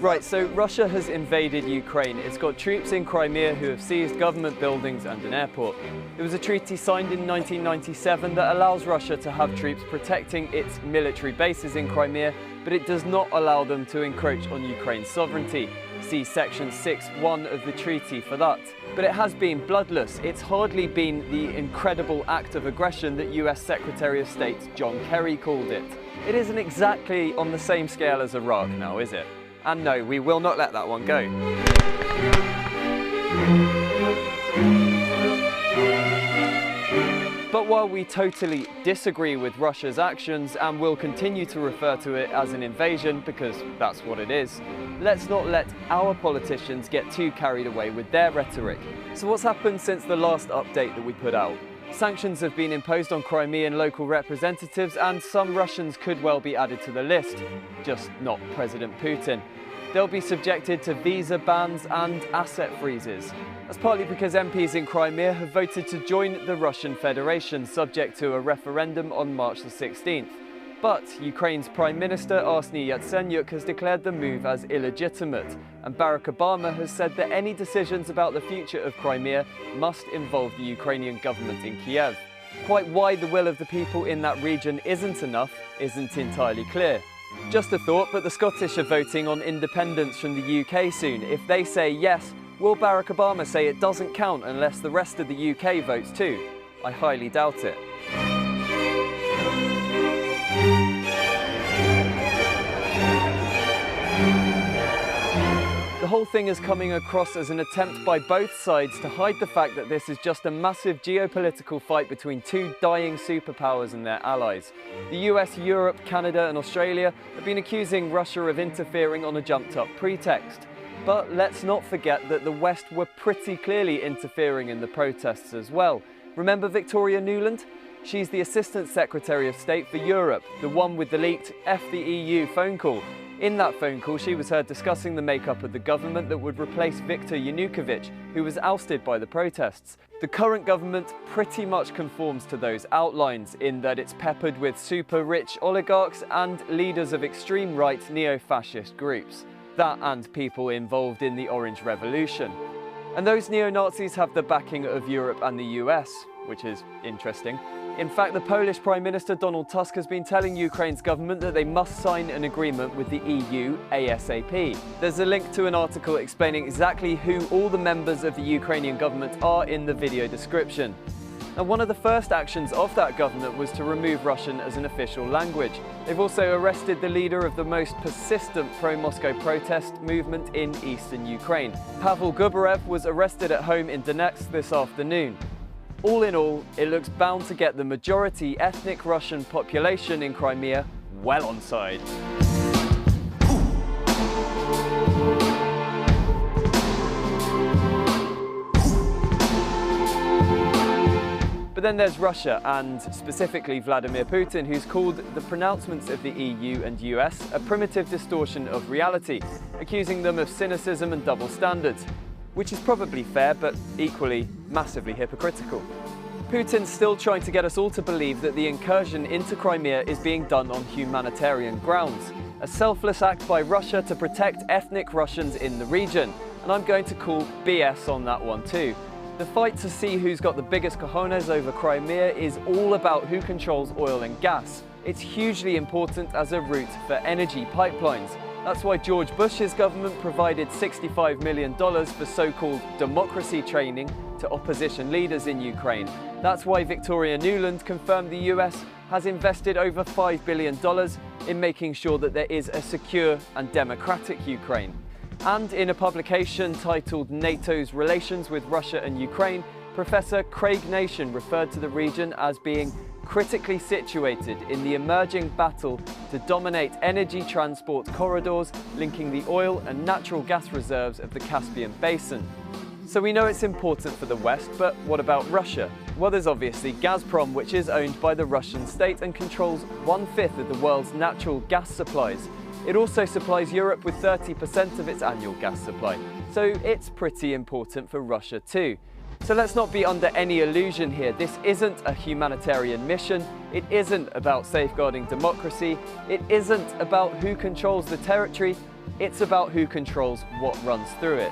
Right, so Russia has invaded Ukraine. It's got troops in Crimea who have seized government buildings and an airport. There was a treaty signed in 1997 that allows Russia to have troops protecting its military bases in Crimea, but it does not allow them to encroach on Ukraine's sovereignty. See Section 6.1 of the treaty for that. But it has been bloodless. It's hardly been the incredible act of aggression that US Secretary of State John Kerry called it. It isn't exactly on the same scale as Iraq now, is it? And no, we will not let that one go. But while we totally disagree with Russia's actions and will continue to refer to it as an invasion because that's what it is, let's not let our politicians get too carried away with their rhetoric. So what's happened since the last update that we put out? Sanctions have been imposed on Crimean local representatives, and some Russians could well be added to the list, just not President Putin. They'll be subjected to visa bans and asset freezes. That's partly because MPs in Crimea have voted to join the Russian Federation, subject to a referendum on March the 16th. But Ukraine's Prime Minister Arseniy Yatsenyuk has declared the move as illegitimate, and Barack Obama has said that any decisions about the future of Crimea must involve the Ukrainian government in Kiev. Quite why the will of the people in that region isn't enough isn't entirely clear. Just a thought, but the Scottish are voting on independence from the UK soon. If they say yes, will Barack Obama say it doesn't count unless the rest of the UK votes too? I highly doubt it. The whole thing is coming across as an attempt by both sides to hide the fact that this is just a massive geopolitical fight between two dying superpowers and their allies. The US, Europe, Canada and Australia have been accusing Russia of interfering on a jumped-up pretext. But let's not forget that the West were pretty clearly interfering in the protests as well. Remember Victoria Nuland? She's the Assistant Secretary of State for Europe, the one with the leaked "F the EU" phone call. In that phone call, she was heard discussing the makeup of the government that would replace Viktor Yanukovych, who was ousted by the protests. The current government pretty much conforms to those outlines in that it's peppered with super-rich oligarchs and leaders of extreme right neo-fascist groups. That and people involved in the Orange Revolution. And those neo-Nazis have the backing of Europe and the US, which is interesting. In fact, the Polish Prime Minister Donald Tusk has been telling Ukraine's government that they must sign an agreement with the EU ASAP. There's a link to an article explaining exactly who all the members of the Ukrainian government are in the video description. Now, one of the first actions of that government was to remove Russian as an official language. They've also arrested the leader of the most persistent pro-Moscow protest movement in eastern Ukraine. Pavel Gubarev was arrested at home in Donetsk this afternoon. All in all, it looks bound to get the majority ethnic Russian population in Crimea well on side. But then there's Russia, and specifically Vladimir Putin, who's called the pronouncements of the EU and US a primitive distortion of reality, accusing them of cynicism and double standards. Which is probably fair, but equally massively hypocritical. Putin's still trying to get us all to believe that the incursion into Crimea is being done on humanitarian grounds, a selfless act by Russia to protect ethnic Russians in the region, and I'm going to call BS on that one too. The fight to see who's got the biggest cojones over Crimea is all about who controls oil and gas. It's hugely important as a route for energy pipelines. That's why George Bush's government provided $65 million for so-called democracy training to opposition leaders in Ukraine. That's why Victoria Nuland confirmed the US has invested over $5 billion in making sure that there is a secure and democratic Ukraine. And in a publication titled NATO's Relations with Russia and Ukraine, Professor Craig Nation referred to the region as being critically situated in the emerging battle to dominate energy transport corridors linking the oil and natural gas reserves of the Caspian Basin. So we know it's important for the West, but what about Russia? Well, there's obviously Gazprom, which is owned by the Russian state and controls 1/5 of the world's natural gas supplies. It also supplies Europe with 30% of its annual gas supply, so it's pretty important for Russia too. So let's not be under any illusion here. This isn't a humanitarian mission. It isn't about safeguarding democracy. It isn't about who controls the territory. It's about who controls what runs through it.